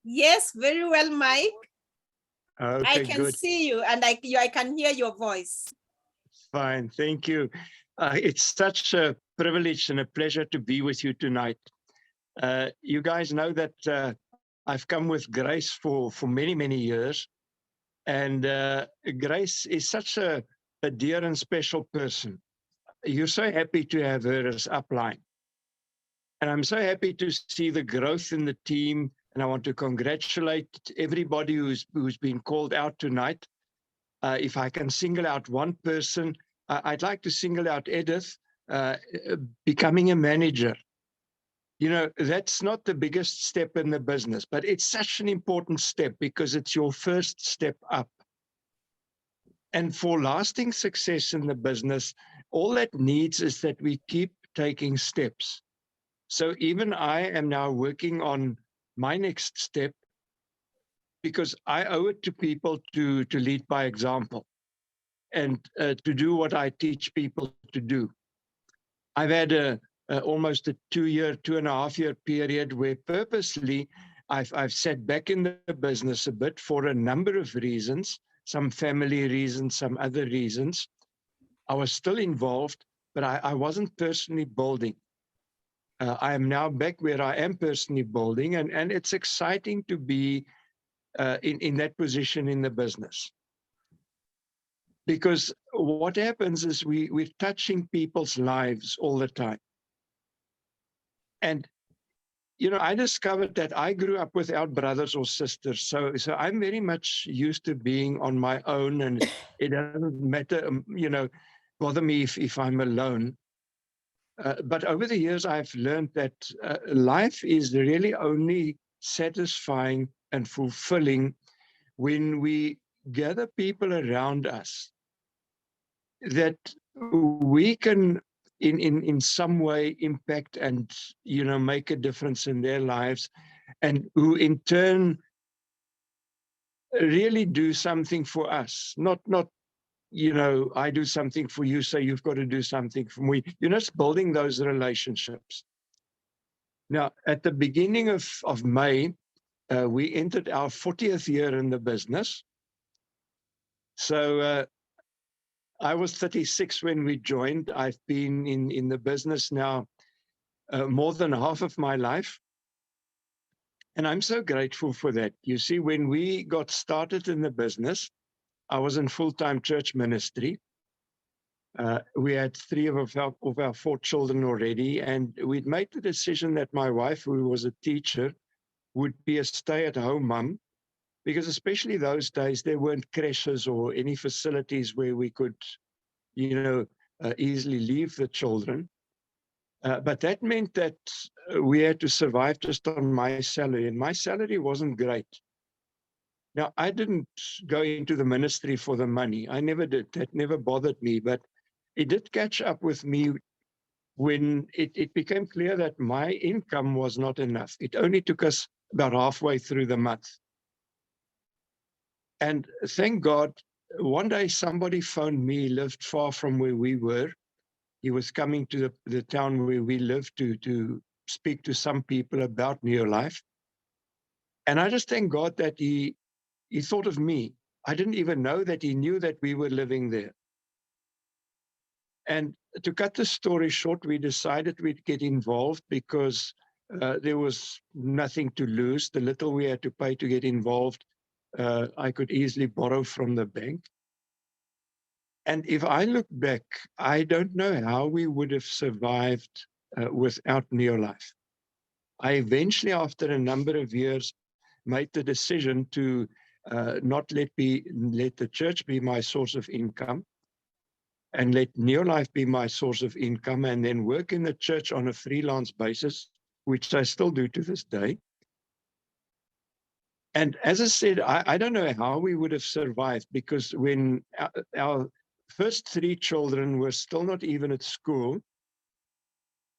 Yes, very well, Mike. I Okay, can good. see you and I can hear your voice. Fine. Thank you. It's such a privilege and a pleasure to be with you tonight. You guys know that I've come with Grace for many, many years. And Grace is such a dear and special person. You're so happy to have her as upline. And I'm so happy to see the growth in the team. And I want to congratulate everybody who's been called out tonight. If I can single out one person, I'd like to single out Edith uh, becoming a manager. You know, that's not the biggest step in the business, but it's such an important step because it's your first step up. And for lasting success in the business, all that needs is that we keep taking steps. So even I am now working on my next step because I owe it to people to lead by example and to do what I teach people to do. I've had almost a 2 year, 2.5 year period where purposely I've sat back in the business a bit for a number of reasons, some family reasons, some other reasons. I was still involved, but I wasn't personally building. I am now back where I am personally building, and it's exciting to be in that position in the business. Because what happens is we're touching people's lives all the time. And I discovered that I grew up without brothers or sisters. So I'm very much used to being on my own, and it doesn't matter, bother me if I'm alone. But over the years, I've learned that life is really only satisfying and fulfilling when we gather people around us that we can in some way impact and make a difference in their lives, and who in turn really do something for us, not I do something for you, so you've got to do something for me. It's building those relationships. Now, at the beginning of May, we entered our 40th year in the business. So I was 36 when we joined. I've been in the business now more than half of my life. And I'm so grateful for that. You see, when we got started in the business, I was in full-time church ministry. We had three of our four children already, and we'd made the decision that my wife, who was a teacher, would be a stay-at-home mum, because especially those days, there weren't creches or any facilities where we could, easily leave the children. But that meant that we had to survive just on my salary, and my salary wasn't great. Now, I didn't go into the ministry for the money. I never did. That never bothered me. But it did catch up with me when it became clear that my income was not enough. It only took us about halfway through the month. And thank God, one day somebody phoned me, lived far from where we were. He was coming to the town where we lived to speak to some people about Neolife. And I just thank God that he thought of me. I didn't even know that he knew that we were living there. And to cut the story short, we decided we'd get involved because there was nothing to lose. The little we had to pay to get involved, I could easily borrow from the bank. And if I look back, I don't know how we would have survived without Neolife. I eventually, after a number of years, made the decision to not let the church be my source of income, and let Neolife be my source of income, and then work in the church on a freelance basis, which I still do to this day. And as I said, I don't know how we would have survived, because when our first three children were still not even at school,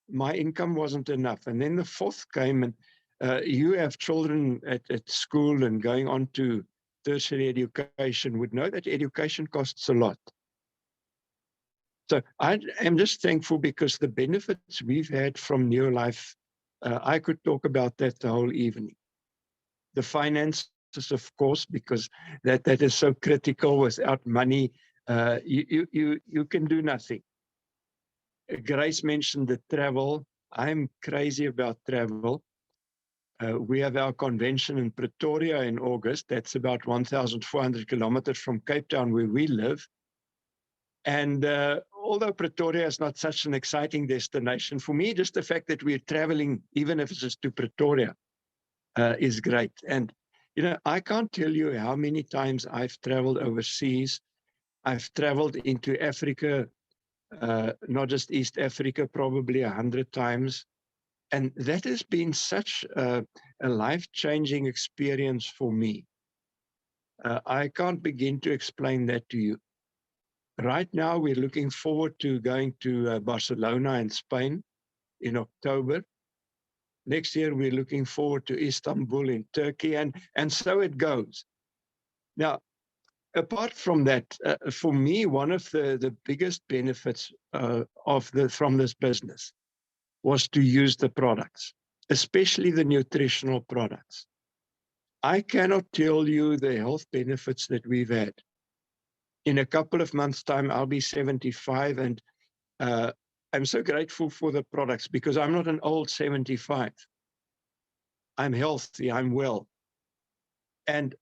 my income wasn't enough. And then the fourth came, and you have children at school and going on to tertiary education would know that education costs a lot. So I am just thankful because the benefits we've had from Neolife, I could talk about that the whole evening. the finances, of course, because that is so critical. Without money, you can do nothing. Grace mentioned the travel. I'm crazy about travel. We have our convention in Pretoria in August. That's about 1,400 kilometers from Cape Town, where we live. And although Pretoria is not such an exciting destination, for me, just the fact that we're traveling, even if it's just to Pretoria, is great. And, you know, I can't tell you how many times I've traveled overseas. I've traveled into Africa, not just East Africa, probably 100 times. And that has been such a life-changing experience for me. I can't begin to explain that to you. Right now, we're looking forward to going to Barcelona in Spain in October. Next year, we're looking forward to Istanbul in Turkey, and so it goes. Now, apart from that, for me, one of the biggest benefits from this business was to use the products, especially the nutritional products. I cannot tell you the health benefits that we've had. In a couple of months' time, I'll be 75, and I'm so grateful for the products because I'm not an old 75. I'm healthy, I'm well. And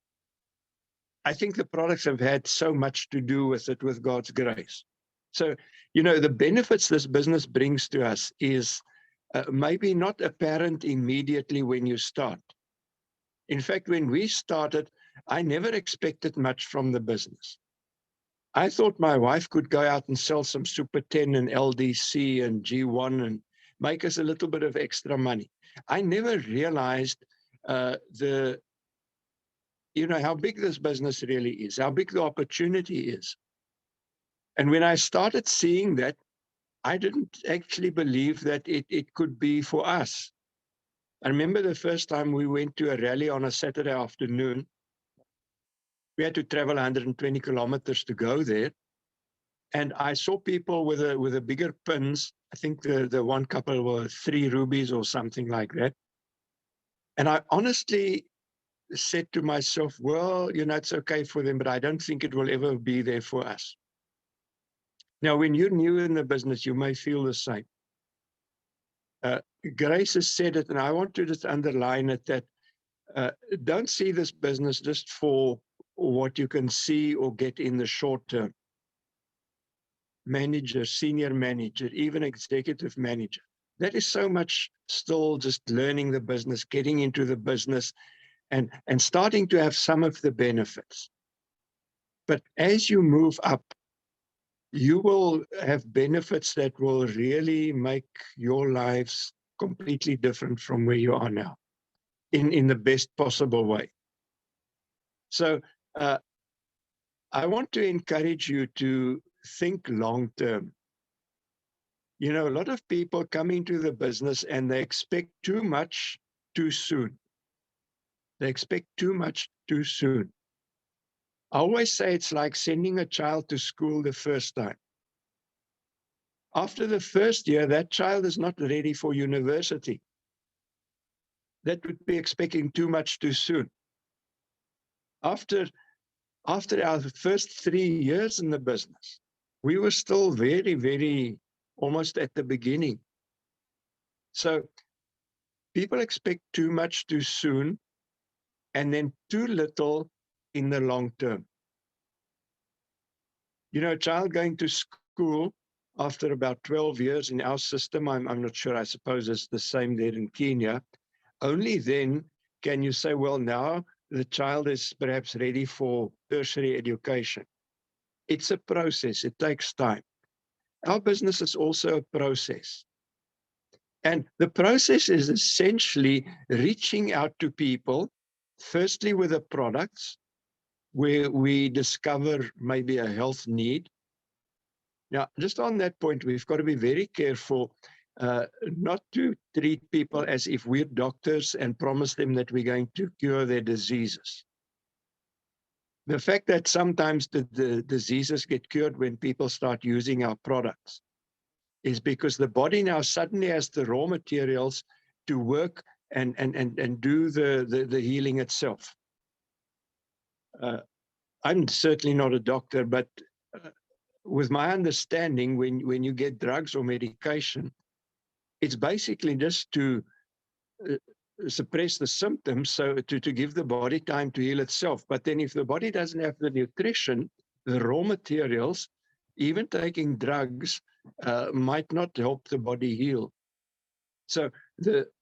I think the products have had so much to do with it, with God's grace. So, you know, the benefits this business brings to us is maybe not apparent immediately when you start. In fact, when we started, I never expected much from the business. I thought my wife could go out and sell some Super 10 and LDC and G1 and make us a little bit of extra money. I never realized how big this business really is, how big the opportunity is. And when I started seeing that, I didn't actually believe that it could be for us. I remember the first time we went to a rally on a Saturday afternoon. We had to travel 120 kilometers to go there. And I saw people with a bigger pins. I think the one couple were 3 rubies or something like that. And I honestly said to myself, well, you know, it's okay for them, but I don't think it will ever be there for us. Now, when you're new in the business, you may feel the same. Grace has said it, and I want to just underline it, that don't see this business just for what you can see or get in the short term. Manager, senior manager, even executive manager. That is so much still just learning the business, getting into the business, and starting to have some of the benefits. But as you move up, you will have benefits that will really make your lives completely different from where you are now, in the best possible way. So I want to encourage you to think long term. You know, a lot of people come into the business and they expect too much too soon. They expect too much too soon. I always say it's like sending a child to school the first time. After the first year, that child is not ready for university. That would be expecting too much too soon. After our first 3 years in the business, we were still very, very almost at the beginning. So people expect too much too soon and then too little in the long term. You know, a child going to school after about 12 years in our system, I'm not sure, I suppose it's the same there in Kenya, only then can you say, well, now the child is perhaps ready for tertiary education. It's a process. It takes time. Our business is also a process. And the process is essentially reaching out to people, firstly with the products, where we discover maybe a health need. Now, just on that point, we've got to be very careful not to treat people as if we're doctors and promise them that we're going to cure their diseases. The fact that sometimes the diseases get cured when people start using our products is because the body now suddenly has the raw materials to work and do the healing itself. I'm certainly not a doctor, but with my understanding, when you get drugs or medication, it's basically just to suppress the symptoms, so to give the body time to heal itself. But then if the body doesn't have the nutrition, the raw materials, even taking drugs might not help the body heal. So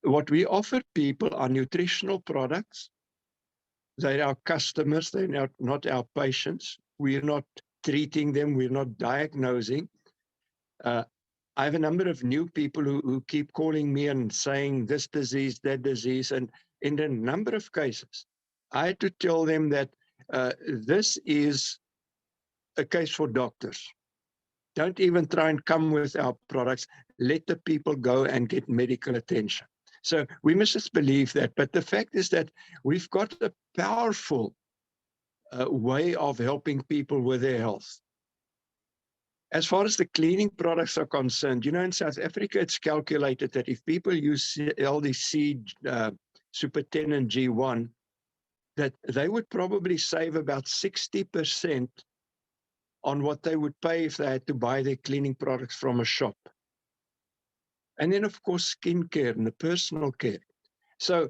what we offer people are nutritional products. They're our customers, they're not our patients. We're not treating them, we're not diagnosing. I have a number of new people who keep calling me and saying this disease, that disease. And in a number of cases, I had to tell them that this is a case for doctors. Don't even try and come with our products. Let the people go and get medical attention. So we must just believe that. But the fact is that we've got a powerful way of helping people with their health. As far as the cleaning products are concerned, in South Africa, it's calculated that if people use LDC, Super 10 and G1, that they would probably save about 60% on what they would pay if they had to buy their cleaning products from a shop. And then, of course, skincare and the personal care. So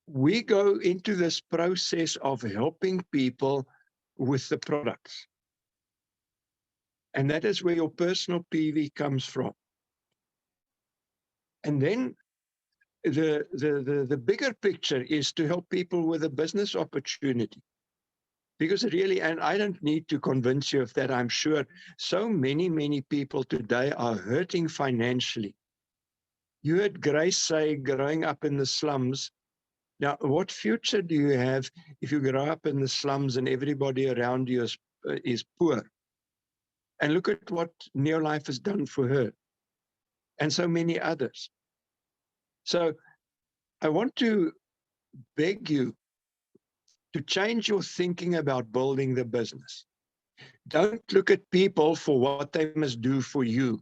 we go into this process of helping people with the products. And that is where your personal PV comes from. And then the bigger picture is to help people with a business opportunity. Because really, and I don't need to convince you of that, I'm sure so many people today are hurting financially. You heard Grace say growing up in the slums. Now, what future do you have if you grow up in the slums and everybody around you is poor? And look at what Neolife has done for her and so many others. So I want to beg you to change your thinking about building the business. Don't look at people for what they must do for you.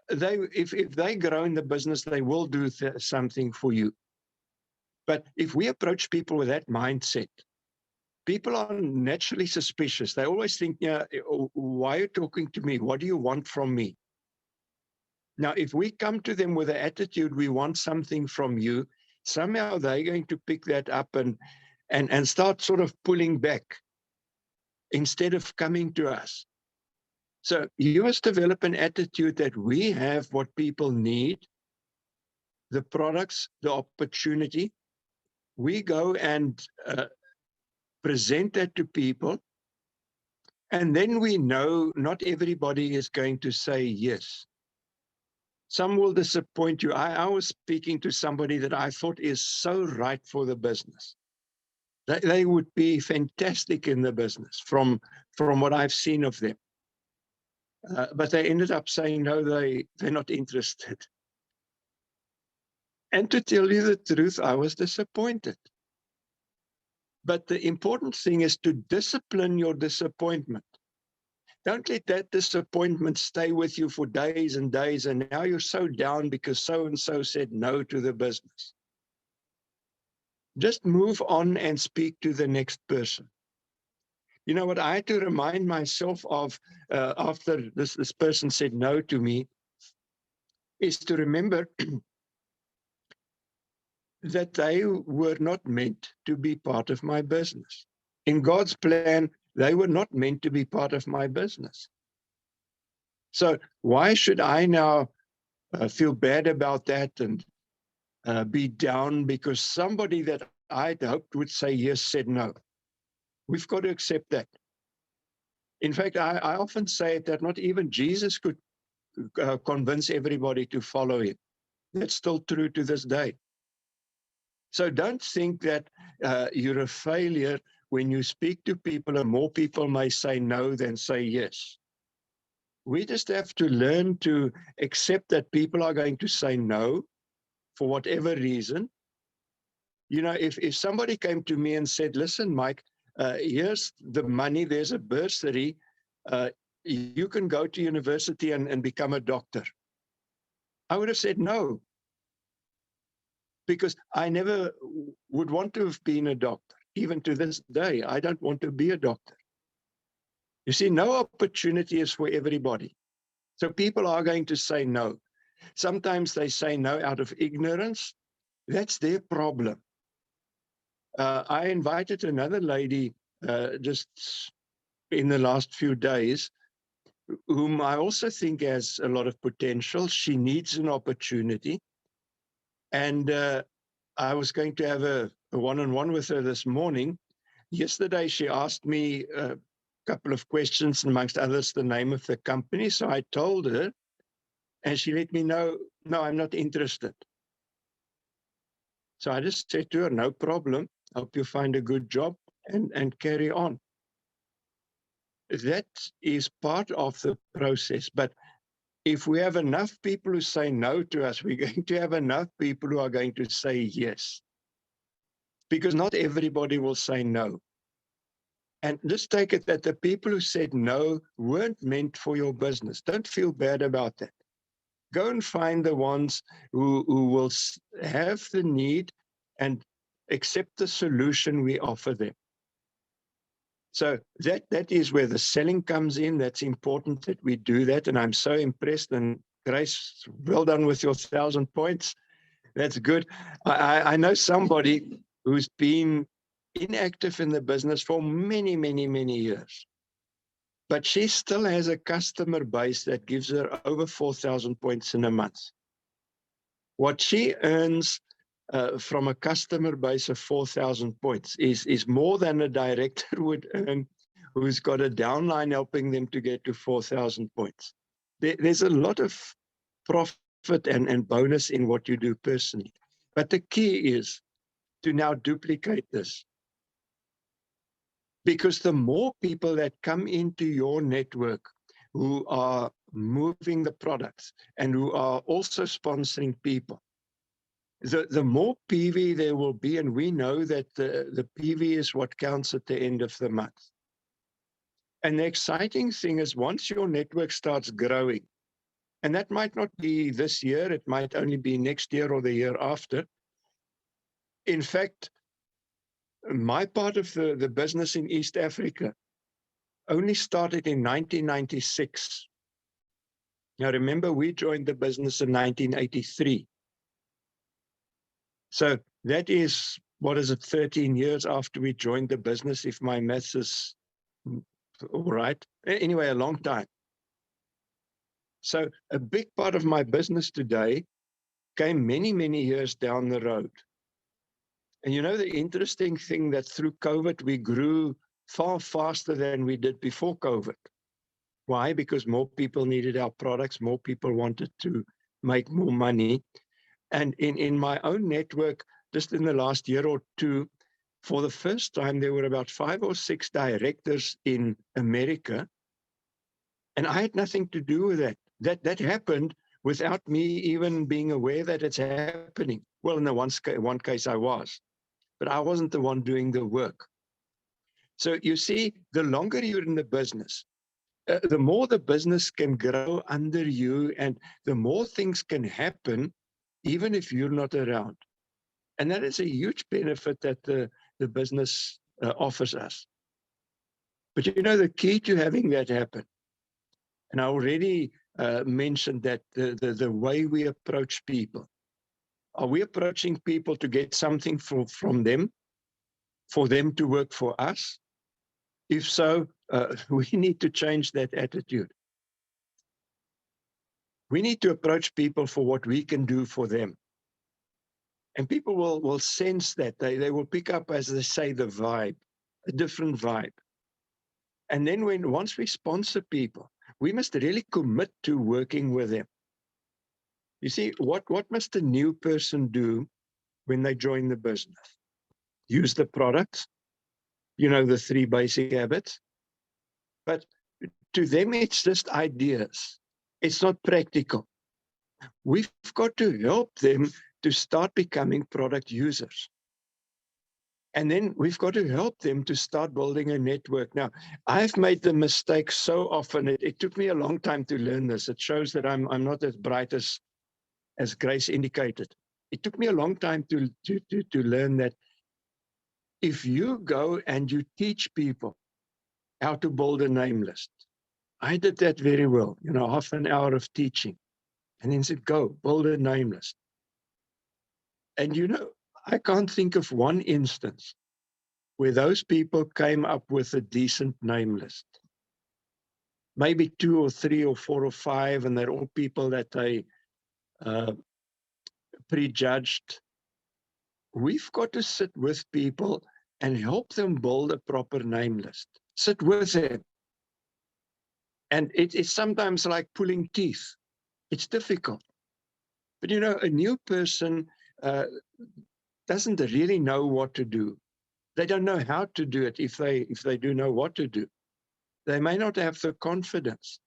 If they grow in the business, they will do something for you. But if we approach people with that mindset, people are naturally suspicious. They always think, yeah, why are you talking to me? What do you want from me? Now, if we come to them with the attitude, we want something from you, somehow they're going to pick that up and start sort of pulling back instead of coming to us. So you must develop an attitude that we have what people need, the products, the opportunity. We go and present that to people. And then we know not everybody is going to say yes. Some will disappoint you. I was speaking to somebody that I thought is so right for the business. They would be fantastic in the business from what I've seen of them. But they ended up saying, no, they're not interested. And to tell you the truth, I was disappointed. But the important thing is to discipline your disappointment. Don't let that disappointment stay with you for days and days, and now you're so down because so-and-so said no to the business. Just move on and speak to the next person. You know what I had to remind myself of after this person said no to me is to remember that they were not meant to be part of my business. In God's plan, they were not meant to be part of my business. So why should I now feel bad about that and be down because somebody that I'd hoped would say yes said no? We've got to accept that. In fact, I often say that not even Jesus could convince everybody to follow him. That's still true to this day. So don't think that you're a failure when you speak to people and more people may say no than say yes. We just have to learn to accept that people are going to say no for whatever reason. You know, if somebody came to me and said, listen, Mike, here's the money, there's a bursary, you can go to university and become a doctor. I would have said no, because I never would want to have been a doctor. Even to this day, I don't want to be a doctor. You see, no opportunity is for everybody. So people are going to say no. Sometimes they say no out of ignorance. That's their problem. I invited another lady just in the last few days, whom I also think has a lot of potential. She needs an opportunity. And I was going to have a one-on-one with her this morning. Yesterday, she asked me a couple of questions, amongst others, the name of the company. So I told her, and she let me know, no, I'm not interested. So I just said to her, no problem. Hope you find a good job and carry on. That is part of the process. But if we have enough people who say no to us, we're going to have enough people who are going to say yes. Because not everybody will say no. And just take it that the people who said no weren't meant for your business. Don't feel bad about that. Go and find the ones who will have the need and accept the solution we offer them. So that is where the selling comes in. That's important that we do that. And I'm so impressed. And Grace, well done with your 1,000 points. That's good. I know somebody who's been inactive in the business for many, many, many years. But she still has a customer base that gives her over 4,000 points in a month. What she earns from a customer base of 4,000 points is more than a director would earn who's got a downline helping them to get to 4,000 points. There's a lot of profit and bonus in what you do personally. But the key is to now duplicate this. Because the more people that come into your network who are moving the products and who are also sponsoring people, the more PV there will be, and we know that the PV is what counts at the end of the month. And the exciting thing is once your network starts growing, and that might not be this year, it might only be next year or the year after. In fact, my part of the business in East Africa only started in 1996. Now, remember, we joined the business in 1983. So that is, what is it, 13 years after we joined the business, if my maths is all right. Anyway, a long time. So a big part of my business today came many, many years down the road. And you know, the interesting thing that through COVID, we grew far faster than we did before COVID. Why? Because more people needed our products, more people wanted to make more money. And in my own network, just in the last year or two, for the first time, there were about 5 or 6 directors in America. And I had nothing to do with that. That happened without me even being aware that it's happening. Well, in the one case I was, but I wasn't the one doing the work. So you see, the longer you're in the business, the more the business can grow under you and the more things can happen, even if you're not around. And that is a huge benefit that the business offers us. But you know, the key to having that happen, and I already mentioned that the way we approach people. Are we approaching people to get something from them, for them to work for us? If so, we need to change that attitude. We need to approach people for what we can do for them. And people will sense that. They will pick up, as they say, the vibe, a different vibe. And then once we sponsor people, we must really commit to working with them. You see, what must a new person do when they join the business? Use the products, you know, the 3 basic habits. But to them, it's just ideas. It's not practical. We've got to help them to start becoming product users. And then we've got to help them to start building a network. Now, I've made the mistake so often. It took me a long time to learn this. It shows that I'm not as bright as as Grace indicated. It took me a long time to learn that if you go and you teach people how to build a name list, I did that very well, half an hour of teaching, and then said, go, build a name list. And I can't think of one instance where those people came up with a decent name list. Maybe 2 or 3 or 4 or 5, and they're all people that they prejudged. We've got to sit with people and help them build a proper name list. Sit with them. And it's sometimes like pulling teeth. It's difficult. But a new person doesn't really know what to do. They don't know how to do it if they do know what to do. They may not have the confidence.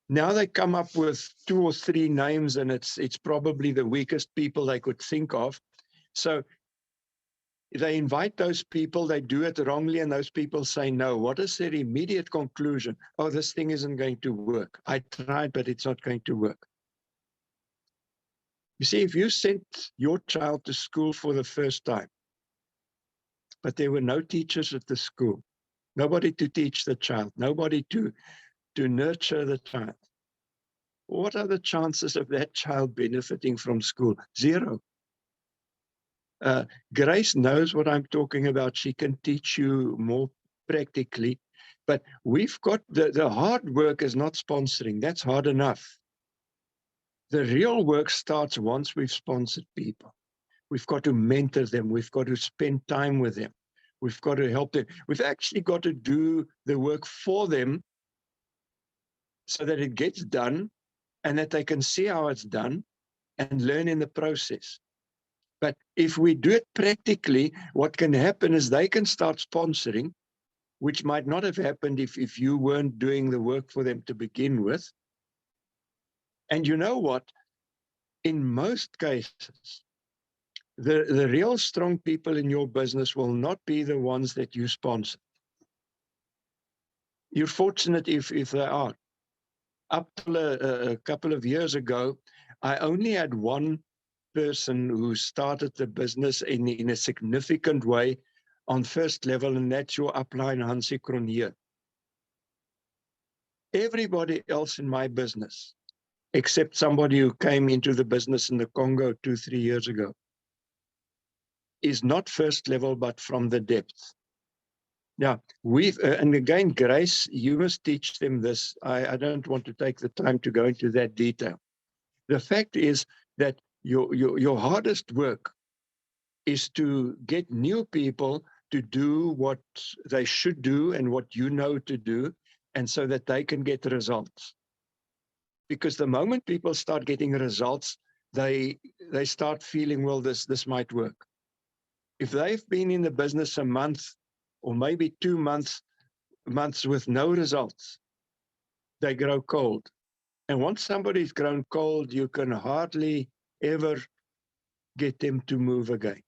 Now they come up with 2 or 3 names, and it's probably the weakest people they could think of. So they invite those people, they do it wrongly, and those people say no. What is their immediate conclusion? Oh, this thing isn't going to work. I tried, but it's not going to work. You see, if you sent your child to school for the first time, but there were no teachers at the school, nobody to teach the child, nobody to nurture the child, what are the chances of that child benefiting from school? 0. Grace knows what I'm talking about. She can teach you more practically, but we've got the hard work is not sponsoring. That's hard enough. The real work starts once we've sponsored people. We've got to mentor them. We've got to spend time with them. We've got to help them. We've actually got to do the work for them so that it gets done and that they can see how it's done and learn in the process. But if we do it practically, what can happen is they can start sponsoring, which might not have happened if you weren't doing the work for them to begin with. And you know what? In most cases, the real strong people in your business will not be the ones that you sponsor. You're fortunate if they are. Up till a couple of years ago, I only had one person who started the business in a significant way on first level, and that's your upline, Hansie Cronje. Everybody else in my business, except somebody who came into the business in the Congo 2-3 years ago, is not first level, but from the depth. Now, and again, Grace, you must teach them this. I don't want to take the time to go into that detail. The fact is that your hardest work is to get new people to do what they should do and what you know to do, and so that they can get results. Because the moment people start getting results, they start feeling, well, this might work. If they've been in the business a month or maybe 2 months with no results, they grow cold. And once somebody's grown cold, you can hardly ever get them to move again.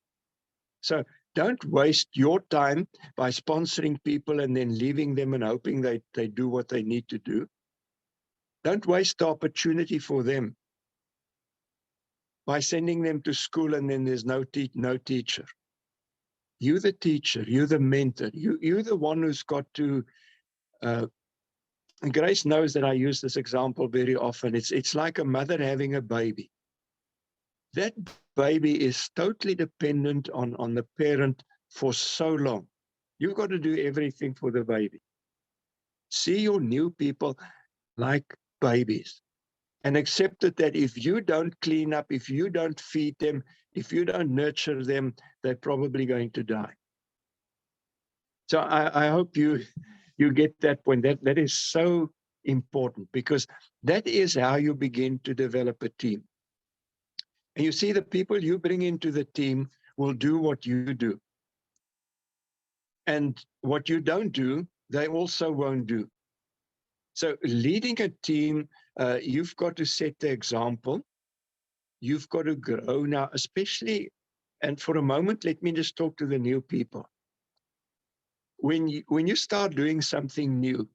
So don't waste your time by sponsoring people and then leaving them and hoping they do what they need to do. Don't waste the opportunity for them by sending them to school and then there's no teacher. You the teacher, you the mentor, you the one who's got to, and Grace knows that I use this example very often. It's like a mother having a baby. That baby is totally dependent on the parent for so long. You've got to do everything for the baby. See your new people like babies and accept it that if you don't clean up, if you don't feed them, if you don't nurture them, they're probably going to die. So I hope you get that point. That is so important, because that is how you begin to develop a team. And you see, the people you bring into the team will do what you do. And what you don't do, they also won't do. So leading a team, you've got to set the example. You've got to grow now, especially, and for a moment, let me just talk to the new people. When you start doing something new,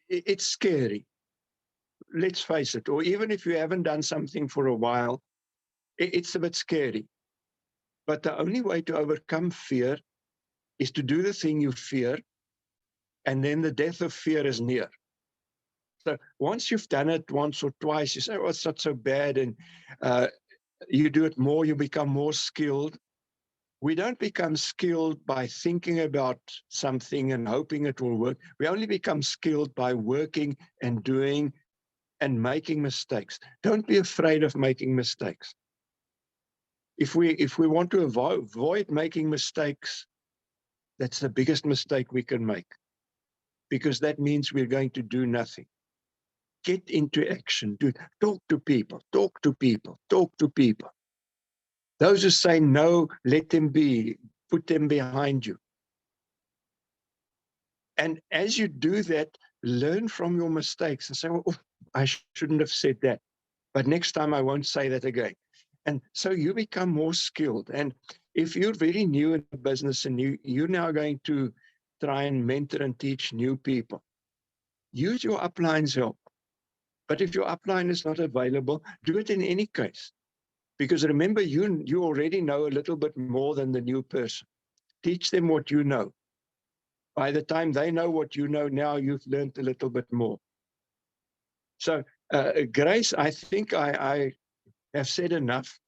it's scary. let's face it, or even if you haven't done something for a while, it's a bit scary. But the only way to overcome fear is to do the thing you fear, and then the death of fear is near. So once you've done it once or twice, you say, oh, it's not so bad, and you do it more, you become more skilled. We don't become skilled by thinking about something and hoping it will work. We only become skilled by working and doing and making mistakes. Don't be afraid of making mistakes. If we want to avoid making mistakes, that's the biggest mistake we can make, because that means we're going to do nothing. Get into action. Talk to people, talk to people, talk to people. Those who say no, let them be, put them behind you. And as you do that, learn from your mistakes and say, oh, I shouldn't have said that, but next time I won't say that again. And so you become more skilled. And if you're very new in the business and you're now going to try and mentor and teach new people, use your upline's help. But if your upline is not available, do it in any case. Because remember, you already know a little bit more than the new person. Teach them what you know. By the time they know what you know now, you've learned a little bit more. So, Grace, I think I have said enough.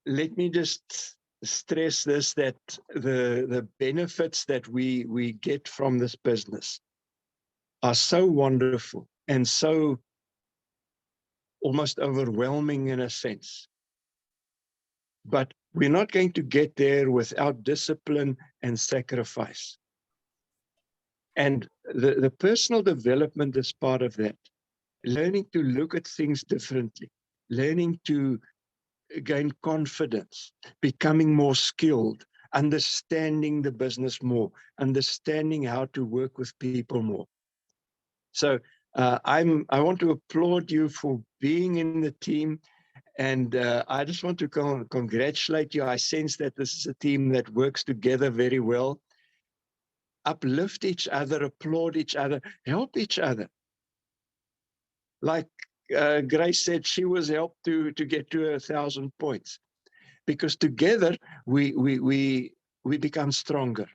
Let me just stress this, that the benefits that we get from this business are so wonderful and so almost overwhelming in a sense. But we're not going to get there without discipline and sacrifice. And the personal development is part of that. Learning to look at things differently, learning to gain confidence, becoming more skilled, understanding the business more, understanding how to work with people more. So I want to applaud you for being in the team. And I just want to congratulate you. I sense that this is a team that works together very well. Uplift each other, applaud each other, help each other. Like Grace said, she was helped to get to 1,000 points, because together we become stronger,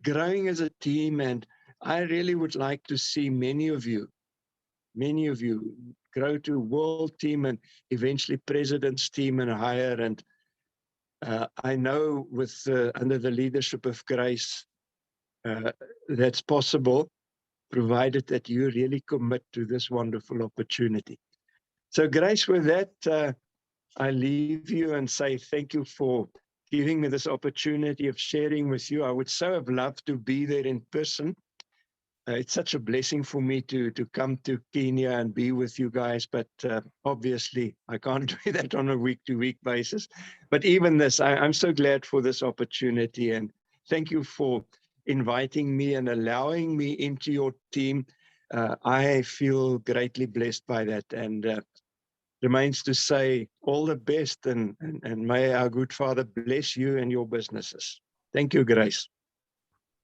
growing as a team. And I really would like to see many of you grow to world team and eventually president's team and higher. And I know with under the leadership of Grace, that's possible, provided that you really commit to this wonderful opportunity. So Grace, with that, I leave you and say thank you for giving me this opportunity of sharing with you. I would so have loved to be there in person. It's such a blessing for me to come to Kenya and be with you guys, but obviously I can't do that on a week-to-week basis. But even this, I'm so glad for this opportunity, and thank you for inviting me and allowing me into your team. I feel greatly blessed by that, and remains to say all the best, and may our good Father bless you and your businesses. Thank you, Grace.